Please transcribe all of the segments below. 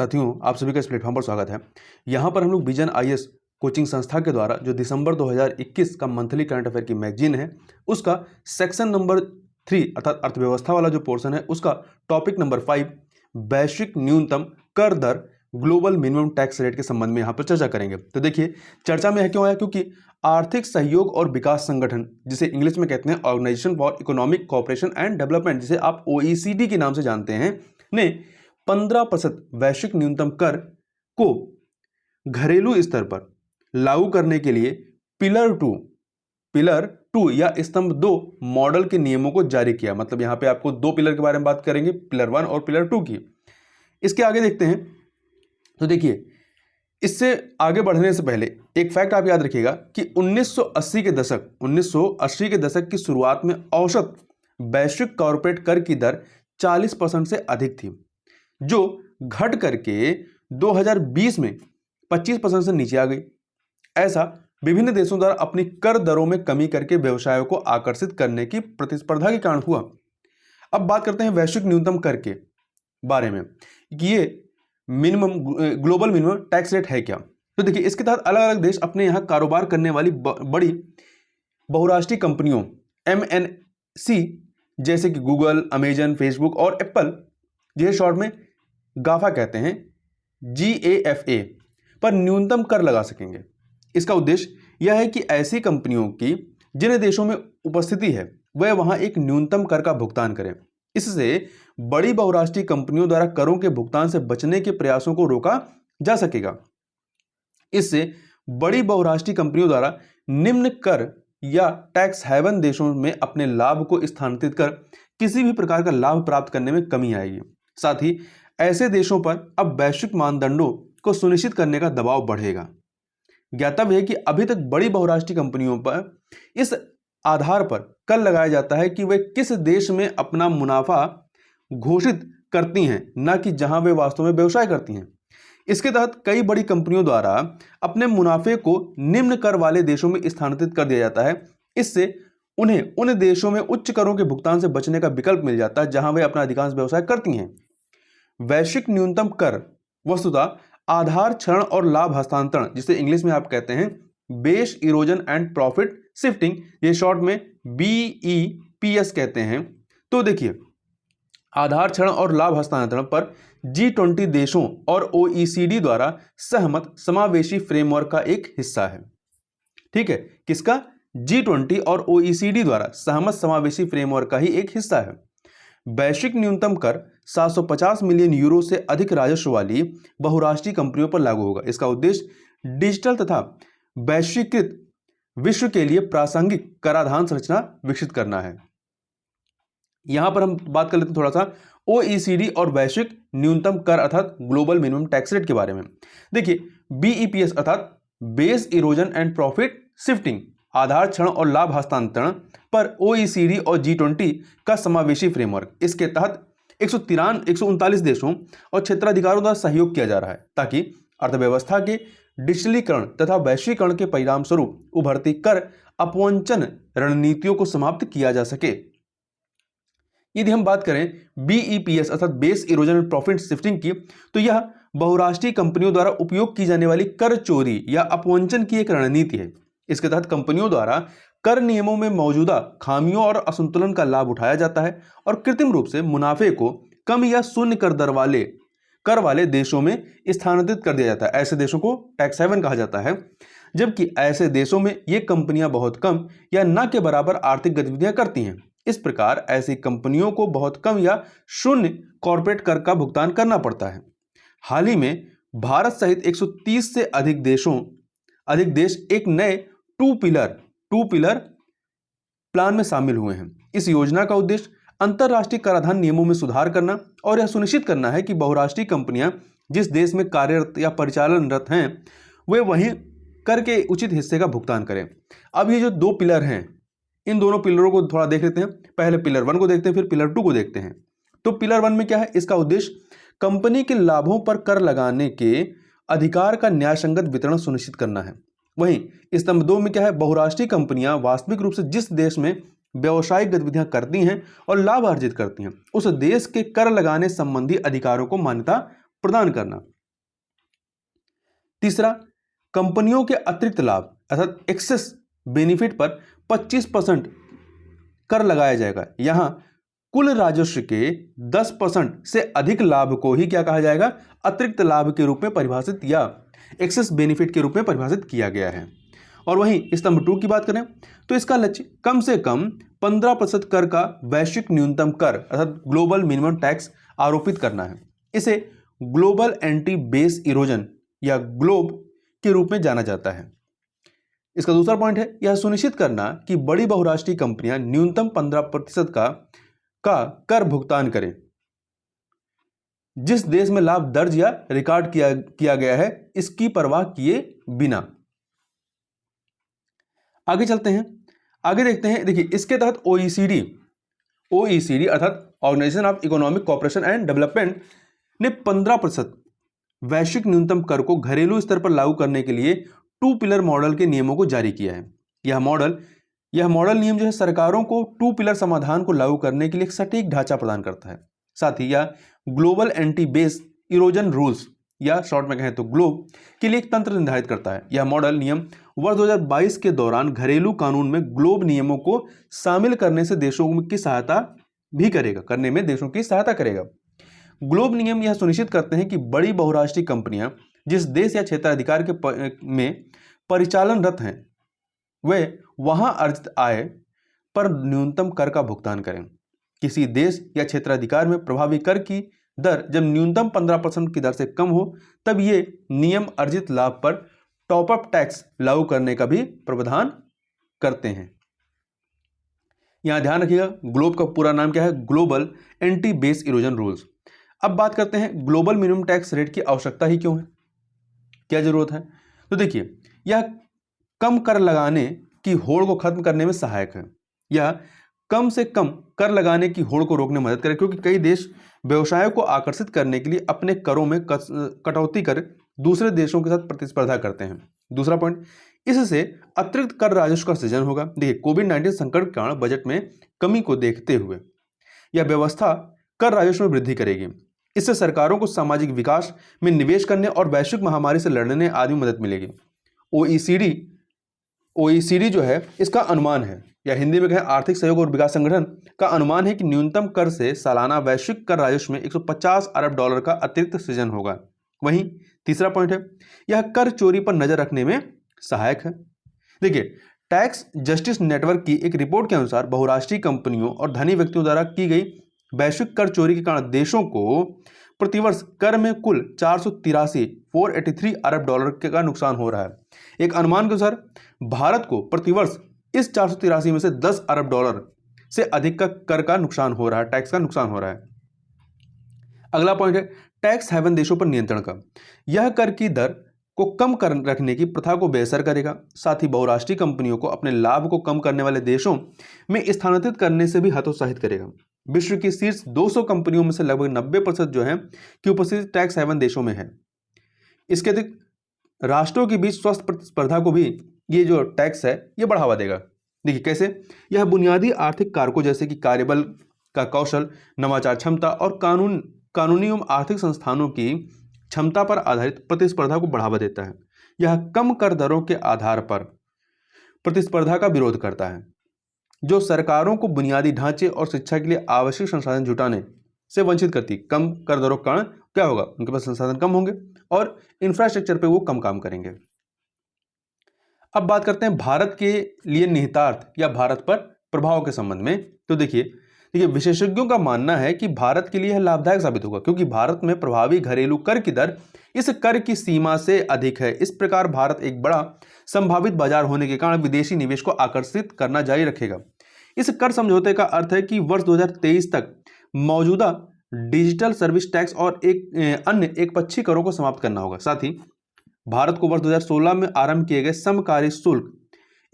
साथियों, आप सभी का इस प्लेटफॉर्म पर स्वागत है। यहाँ पर हम लोग विजन आईएएस कोचिंग संस्था के द्वारा जो दिसंबर 2021 का मंथली करंट अफेयर की मैगजीन है, उसका सेक्शन नंबर 3 अर्थात अर्थव्यवस्था वाला जो पोर्शन है, उसका टॉपिक नंबर 5 वैश्विक न्यूनतम कर दर ग्लोबल मिनिमम टैक्स रेट के संबंध में यहाँ पर चर्चा करेंगे। तो देखिए, चर्चा में है क्यों आया, क्योंकि आर्थिक सहयोग और विकास संगठन, जिसे इंग्लिश में कहते हैं organisation for economic cooperation and development, जिसे आप OECD के नाम से जानते हैं, ने 15% वैश्विक न्यूनतम कर को घरेलू स्तर पर लागू करने के लिए पिलर टू या स्तंभ 2 मॉडल के नियमों को जारी किया। मतलब यहां पे आपको दो पिलर के बारे में बात करेंगे, पिलर 1 और पिलर 2 की। इसके आगे देखते हैं। तो देखिए, इससे आगे बढ़ने से पहले एक फैक्ट आप याद रखिएगा कि 1980 के दशक की शुरुआत में औसत वैश्विक कॉर्पोरेट कर की दर 40% से अधिक थी, जो घट करके 2020 में 25% से नीचे आ गई। ऐसा विभिन्न देशों द्वारा अपनी कर दरों में कमी करके व्यवसायों को आकर्षित करने की प्रतिस्पर्धा के कारण हुआ। अब बात करते हैं वैश्विक न्यूनतम कर के बारे में कि ये ग्लोबल मिनिमम टैक्स रेट है क्या। तो देखिए, इसके तहत अलग अलग देश अपने यहां कारोबार करने वाली बड़ी बहुराष्ट्रीय कंपनियों MNC जैसे कि गूगल, अमेजन, फेसबुक और एप्पल, जिसे शॉर्ट में गाफा कहते हैं, GAFA पर न्यूनतम कर लगा सकेंगे। इसका उद्देश्य यह है कि ऐसी कंपनियों की जिन देशों में उपस्थिति है वह वहां एक न्यूनतम कर का भुगतान करें। इससे बड़ी बहुराष्ट्रीय कंपनियों द्वारा करों के भुगतान से बचने के प्रयासों को रोका जा सकेगा। इससे बड़ी बहुराष्ट्रीय कंपनियों द्वारा निम्न कर या टैक्स हेवन देशों में अपने लाभ को स्थानांतरित कर किसी भी प्रकार का लाभ प्राप्त करने में कमी आएगी। साथ ही ऐसे देशों पर अब वैश्विक मानदंडों को सुनिश्चित करने का दबाव बढ़ेगा। ज्ञातव्य है कि अभी तक बड़ी बहुराष्ट्रीय कंपनियों पर इस आधार पर कर लगाया जाता है कि वे किस देश में अपना मुनाफा घोषित करती हैं, न कि जहां वे वास्तव में व्यवसाय करती हैं। इसके तहत कई बड़ी कंपनियों द्वारा अपने मुनाफे को निम्न कर वाले देशों में स्थानांतरित कर दिया जाता है। इससे उन्हें उन देशों में उच्च करों के भुगतान से बचने का विकल्प मिल जाता है जहां वे अपना अधिकांश व्यवसाय करती हैं। वैश्विक न्यूनतम कर वस्तुतः आधार क्षरण और लाभ हस्तांतरण, जिसे इंग्लिश में आप कहते हैं base erosion and profit shifting, ये शॉर्ट में BEPS कहते हैं। तो देखिए, आधार क्षरण और लाभ हस्तांतरण पर G20 देशों और OECD द्वारा सहमत समावेशी फ्रेमवर्क का एक हिस्सा है। ठीक है, किसका? G20 और OECD द्वारा सहमत समावेशी फ्रेमवर्क का ही एक हिस्सा है। वैश्विक न्यूनतम कर 750 मिलियन यूरो से अधिक राजस्व वाली बहुराष्ट्रीय कंपनियों पर लागू होगा। इसका उद्देश्य डिजिटल तथा वैश्वीकृत विश्व के लिए प्रासंगिक कराधान संरचना विकसित करना है। यहां पर हम बात कर लेते हैं थोड़ा सा OECD और वैश्विक न्यूनतम कर अर्थात ग्लोबल मिनिमम टैक्स रेट के बारे में। देखिए, BEPS अर्थात base erosion and profit shifting, आधार क्षरण और लाभ हस्तांतरण पर OECD और G20 का समावेशी फ्रेमवर्क। इसके तहत 139 देशों और क्षेत्राधिकारों द्वारा सहयोग किया जा रहा है ताकि अर्थव्यवस्था के डिजिटलीकरण तथा वैश्वीकरण के परिणाम स्वरूप उभरती कर अपवंचन रणनीतियों को समाप्त किया जा सके। यदि हम बात करें BEPS अर्थात base erosion and profit shifting की, तो यह बहुराष्ट्रीय कंपनियों द्वारा उपयोग की जाने वाली कर चोरी या अपवंचन की एक रणनीति है। इसके तहत कंपनियों द्वारा कर नियमों में मौजूदा खामियों और असंतुलन का लाभ उठाया जाता है और कृत्रिम रूप से मुनाफे को कम या शून्य कर वाले देशों में स्थानांतरित कर दिया जाता है। ऐसे देशों को टैक्स हेवन कहा जाता है, जबकि ऐसे देशों में ये कंपनियां बहुत कम या न के बराबर आर्थिक गतिविधियां करती हैं। इस प्रकार ऐसी कंपनियों को बहुत कम या शून्य कॉर्पोरेट कर का भुगतान करना पड़ता है। हाल ही में भारत सहित 130 से अधिक देश एक नए टू पिलर प्लान में शामिल हुए हैं। इस योजना का उद्देश्य अंतरराष्ट्रीय कराधान नियमों में सुधार करना और यह सुनिश्चित करना है कि बहुराष्ट्रीय कंपनियां जिस देश में कार्यरत या परिचालनरत हैं वे वहीं कर के उचित हिस्से का भुगतान करें। अब ये जो दो पिलर हैं, इन दोनों पिलरों को थोड़ा देख लेते हैं। पहले पिलर 1 को देखते हैं, फिर पिलर 2 को देखते हैं। तो पिलर 1 में क्या है? इसका उद्देश्य कंपनी के लाभों पर कर लगाने के अधिकार का न्यायसंगत वितरण सुनिश्चित करना है। वहीं स्तंभ 2 में क्या है? बहुराष्ट्रीय कंपनियां वास्तविक रूप से जिस देश में व्यावसायिक गतिविधियां करती हैं और लाभ अर्जित करती हैं, उस देश के कर लगाने संबंधी अधिकारों को मान्यता प्रदान करना। तीसरा, कंपनियों के अतिरिक्त लाभ अर्थात एक्सेस बेनिफिट पर 25% कर लगाया जाएगा। यहां कुल राजस्व के 10% से अधिक लाभ को ही क्या कहा जाएगा, अतिरिक्त लाभ के रूप में परिभाषित या एक्सेस बेनिफिट के रूप में परिभाषित किया गया है। और वहीं स्तंभ 2 की बात करें तो इसका लक्ष्य कम से कम 15% कर का वैश्विक न्यूनतम कर अर्थात ग्लोबल मिनिमम टैक्स आरोपित करना है। इसे ग्लोबल एंटी बेस इरोजन या ग्लोब के रूप में जाना जाता है। इसका दूसरा पॉइंट है यह सुनिश्चित करना कि बड़ी बहुराष्ट्रीय कंपनियां न्यूनतम 15% का कर भुगतान करें जिस देश में लाभ दर्ज या रिकॉर्ड किया गया है, इसकी परवाह किए बिना। आगे चलते हैं, आगे देखते हैं। देखिए इसके तहत ओईसीडी अर्थात organisation of economic cooperation and development ने 15% वैश्विक न्यूनतम कर को घरेलू स्तर पर लागू करने के लिए 2 पिलर मॉडल के नियमों को जारी किया है। यह मॉडल नियम जो है सरकारों को 2 पिलर समाधान को लागू करने के लिए एक सटीक ढांचा प्रदान करता है। साथ ही यह global anti base erosion rules या शॉर्ट में कहें तो ग्लोब के लिए एक तंत्र निर्धारित करता है। यह मॉडल नियम वर्ष 2022 के दौरान घरेलू कानून में ग्लोब नियमों को शामिल करने से देशों की सहायता करेगा। ग्लोब नियम यह सुनिश्चित करते हैं कि बड़ी बहुराष्ट्रीय कंपनियां जिस देश या क्षेत्राधिकार में परिचालनरत हैं वे वहां अर्जित आय पर न्यूनतम कर का भुगतान करें। किसी देश या क्षेत्राधिकार में प्रभावी कर की दर जब न्यूनतम 15% की दर से कम हो तब ये नियम अर्जित लाभ पर टॉप अप टैक्स लागू करने का भी प्रावधान करते हैं। यहां ध्यान रखिएगा ग्लोब का पूरा नाम क्या है, global anti base erosion rules. अब बात करते हैं ग्लोबल मिनिमम टैक्स रेट की आवश्यकता ही क्यों है, क्या जरूरत है। तो देखिए यह कम कर लगाने की होड़ को खत्म करने में सहायक है। यह कम से कम कर लगाने की होड़ को रोकने में मदद करे क्योंकि कई देश व्यवसायों को आकर्षित करने के लिए अपने करों में कटौती कर दूसरे देशों के साथ प्रतिस्पर्धा करते हैं। दूसरा पॉइंट, इससे अतिरिक्त कर राजस्व का सृजन होगा। देखिए कोविड-19 संकट के कारण बजट में कमी को देखते हुए यह व्यवस्था कर राजस्व में वृद्धि करेगी। इससे सरकारों को सामाजिक विकास में निवेश करने और वैश्विक महामारी से लड़ने आदि में मदद मिलेगी। ओईसीडी जो है इसका अनुमान है या हिंदी में कहें आर्थिक सहयोग और विकास संगठन का अनुमान है कि न्यूनतम कर से सालाना वैश्विक कर राजस्व में 150 अरब डॉलर का अतिरिक्त सृजन होगा। वहीं तीसरा पॉइंट है यह कर चोरी पर नजर रखने में सहायक है। देखिए टैक्स जस्टिस नेटवर्क की एक रिपोर्ट के अनुसार बहुराष्ट्रीय कंपनियों और धनी व्यक्तियों द्वारा की गई वैश्विक कर चोरी के कारण देशों को प्रतिवर्ष कर में कुल 483 अरब डॉलर का नुकसान हो रहा है। एक अनुमान के अनुसार भारत को प्रतिवर्ष इस 483 में से 10 अरब डॉलर से अधिक का कर का नुकसान हो रहा है, टैक्स का नुकसान हो रहा है। अगला पॉइंट है टैक्स हेवन देशों पर नियंत्रण का। यह कर की दर को कम कर रखने की प्रथा को बेअसर करेगा। साथ ही बहुराष्ट्रीय कंपनियों को अपने लाभ को कम करने वाले देशों में स्थानांतरित करने से भी हतोत्साहित करेगा। विश्व की शीर्ष 200 कंपनियों में से लगभग 90% जो है कि उपस्थित टैक्स हेवन देशों में है। इसके अतिरिक्त राष्ट्रों के बीच स्वस्थ प्रतिस्पर्धा को भी ये जो टैक्स है ये बढ़ावा देगा। देखिए कैसे, यह बुनियादी आर्थिक कारकों जैसे कि कार्यबल का कौशल, नवाचार क्षमता और कानूनी एवं आर्थिक संस्थानों की क्षमता पर आधारित प्रतिस्पर्धा को बढ़ावा देता है। यह कम कर दरों के आधार पर प्रतिस्पर्धा का विरोध करता है जो सरकारों को बुनियादी ढांचे और शिक्षा के लिए आवश्यक संसाधन जुटाने से वंचित करती। कम कर दरों के कारण क्या होगा, उनके पास संसाधन कम होंगे और इंफ्रास्ट्रक्चर पे वो कम काम करेंगे। अब बात करते हैं भारत के लिए निहितार्थ या भारत पर प्रभाव के संबंध में। तो देखिए विशेषज्ञों का मानना है कि भारत के लिए यह लाभदायक साबित होगा क्योंकि भारत में प्रभावी घरेलू कर की दर इस कर की सीमा से अधिक है। इस प्रकार भारत एक बड़ा संभावित बाजार होने के कारण विदेशी निवेश को आकर्षित करना जारी रखेगा। इस कर समझौते का अर्थ है कि वर्ष 2023 तक मौजूदा डिजिटल सर्विस टैक्स और अन्य एकपक्षीय करों को समाप्त करना होगा। साथ ही भारत को वर्ष 2016 में आरंभ किए गए समकारी शुल्क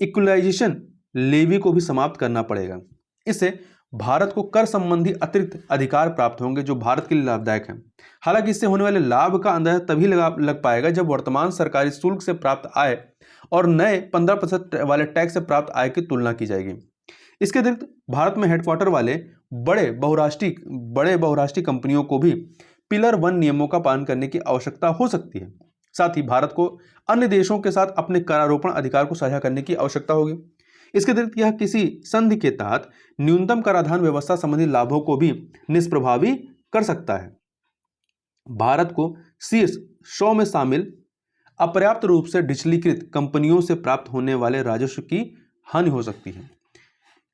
इक्वलाइजेशन लेवी को भी समाप्त करना पड़ेगा। इससे भारत को कर संबंधी अतिरिक्त अधिकार प्राप्त होंगे जो भारत के लिए लाभदायक है। हालांकि इससे होने वाले लाभ का अंदाजा तभी लग पाएगा जब वर्तमान सरकारी शुल्क से प्राप्त आय और नए 15% वाले टैक्स से प्राप्त आय की तुलना की जाएगी। इसके अतिरिक्त भारत में हेडक्वार्टर वाले बड़े बहुराष्ट्रीय कंपनियों को भी पिलर 1 नियमों का पालन करने की आवश्यकता हो सकती है। साथ ही भारत को अन्य देशों के साथ अपने करारोपण अधिकार को साझा करने की आवश्यकता होगी। इसके अतिरिक्त यह किसी संधि के तहत न्यूनतम कराधान व्यवस्था संबंधी लाभों को भी निष्प्रभावी कर सकता है। भारत को शीर्ष 100 में शामिल अपर्याप्त रूप से डिजिटलीकृत कंपनियों से प्राप्त होने वाले राजस्व की हानि हो सकती है।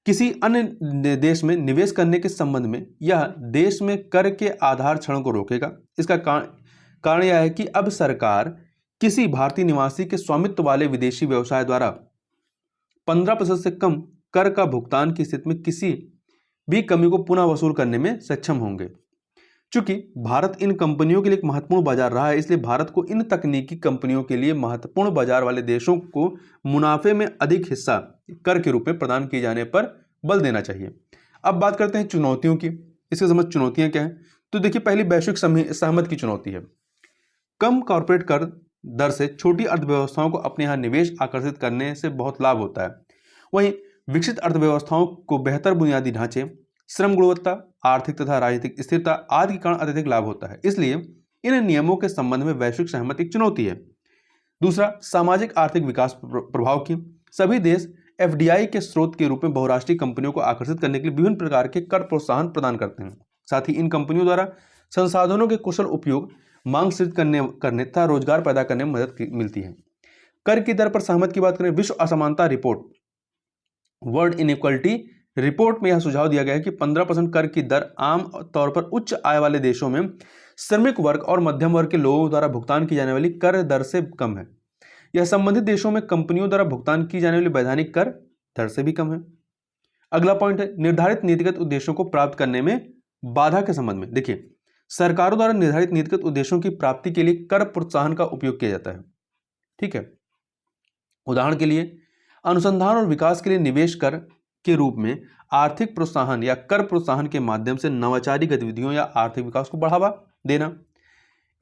किसी अन्य देश में निवेश करने के संबंध में यह देश में कर के आधार क्षरण को रोकेगा। इसका कारण यह है कि अब सरकार किसी भारतीय निवासी के स्वामित्व वाले विदेशी व्यवसाय द्वारा 15% से कम कर का भुगतान की स्थिति में किसी भी कमी को पुनः वसूल करने में सक्षम होंगे। चूंकि भारत इन कंपनियों के लिए एक महत्वपूर्ण बाजार रहा है, इसलिए भारत को इन तकनीकी कंपनियों के लिए महत्वपूर्ण बाजार वाले देशों को मुनाफे में अधिक हिस्सा कर के रूप में प्रदान किए जाने पर बल देना चाहिए। अब बात करते हैं चुनौतियों की। इसके समझ चुनौतियां क्या हैं? तो देखिए, पहली वैश्विक सहमति की चुनौती है। कम कॉर्पोरेट कर दर से छोटी अर्थव्यवस्थाओं को अपने यहाँ निवेश आकर्षित करने से बहुत लाभ होता है। वहीं विकसित अर्थव्यवस्थाओं को बेहतर बुनियादी ढांचे, श्रम गुणवत्ता, आर्थिक तथा राजनीतिक स्थिरता आदि के कारण अत्यधिक लाभ होता है। इसलिए इन नियमों के संबंध में वैश्विक सहमति एक चुनौती है। दूसरा, सामाजिक आर्थिक विकास प्रभाव की। सभी देश एफडीआई के स्रोत के रूप में बहुराष्ट्रीय कंपनियों को आकर्षित करने के लिए विभिन्न प्रकार के कर प्रोत्साहन प्रदान करते हैं। साथ ही इन कंपनियों द्वारा संसाधनों के कुशल उपयोग, मांग सृजित करने तथा रोजगार पैदा करने में मदद मिलती है। कर की दर पर सहमति की बात करें, विश्व असमानता रिपोर्ट, वर्ल्ड इनइक्वालिटी रिपोर्ट में यह सुझाव दिया गया है कि 15% कर की दर आम तौर पर उच्च आय वाले देशों में श्रमिक वर्ग और मध्यम वर्ग के लोगों द्वारा भुगतान की जाने वाली कर दर से कम है। यह संबंधित देशों में कंपनियों द्वारा भुगतान की जाने वाली वैधानिक कर दर से भी कम है। अगला पॉइंट है निर्धारित नीतिगत उद्देश्यों को प्राप्त करने में बाधा के संबंध में। देखिए, सरकारों द्वारा निर्धारित नीतिगत उद्देश्यों की प्राप्ति के लिए कर प्रोत्साहन का उपयोग किया जाता है। ठीक है, उदाहरण के लिए अनुसंधान और विकास के लिए निवेश कर के रूप में आर्थिक प्रोत्साहन या कर प्रोत्साहन के माध्यम से नवाचारी गतिविधियों या आर्थिक विकास को बढ़ावा देना।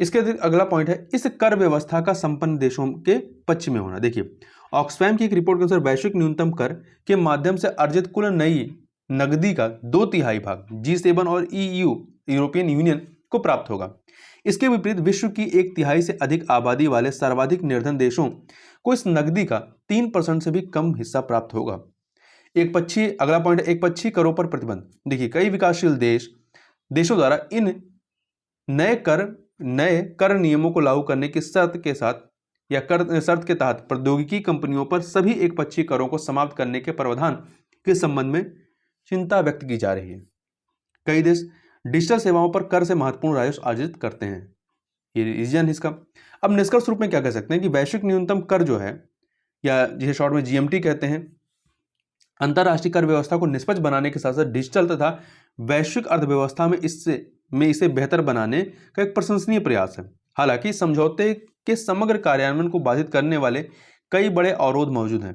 इसके अतिरिक्त अगला पॉइंट है इस कर व्यवस्था का संपन्न देशों के पक्ष में होना। देखिए, ऑक्सफैम की एक रिपोर्ट के अनुसार वैश्विक न्यूनतम कर के माध्यम से अर्जित कुल नई नकदी का 2/3 भाग G7 और EU यूरोपियन यूनियन को प्राप्त होगा। इसके विपरीत विश्व की 1/3 से अधिक आबादी वाले सर्वाधिक निर्धन देशों को इस नकदी का 3% से भी कम हिस्सा प्राप्त होगा। अगला पॉइंट है एकपक्षीय करों पर प्रतिबंध। देखिए, कई विकासशील देशों द्वारा इन नए कर नियमों को लागू करने की शर्त के तहत प्रौद्योगिकी कंपनियों पर सभी एकपक्षीय करों को समाप्त करने के प्रावधान के संबंध में चिंता व्यक्त की जा रही है। कई देश डिजिटल सेवाओं पर कर से महत्वपूर्ण राजस्व अर्जित करते हैं। ये रीजन इसका। अब निष्कर्ष रूप में क्या कह सकते हैं कि वैश्विक न्यूनतम कर जो है, या जिसे शॉर्ट में GMT कहते हैं, अंतरराष्ट्रीय कर व्यवस्था को निष्पक्ष बनाने के साथ साथ डिजिटल तथा वैश्विक अर्थव्यवस्था में इसे बेहतर बनाने का एक प्रशंसनीय प्रयास है। हालांकि समझौते के समग्र कार्यान्वयन को बाधित करने वाले कई बड़े अवरोध मौजूद हैं।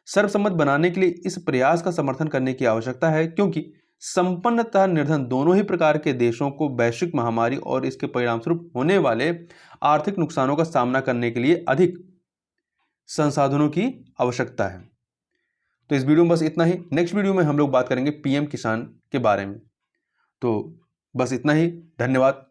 सर्वसम्मत बनाने के लिए इस प्रयास का समर्थन करने की आवश्यकता है, क्योंकि संपन्न तथा निर्धन दोनों ही प्रकार के देशों को वैश्विक महामारी और इसके परिणामस्वरूप होने वाले आर्थिक नुकसानों का सामना करने के लिए अधिक संसाधनों की आवश्यकता है। तो इस वीडियो में बस इतना ही। नेक्स्ट वीडियो में हम लोग बात करेंगे PM किसान के बारे में। तो बस इतना ही। धन्यवाद।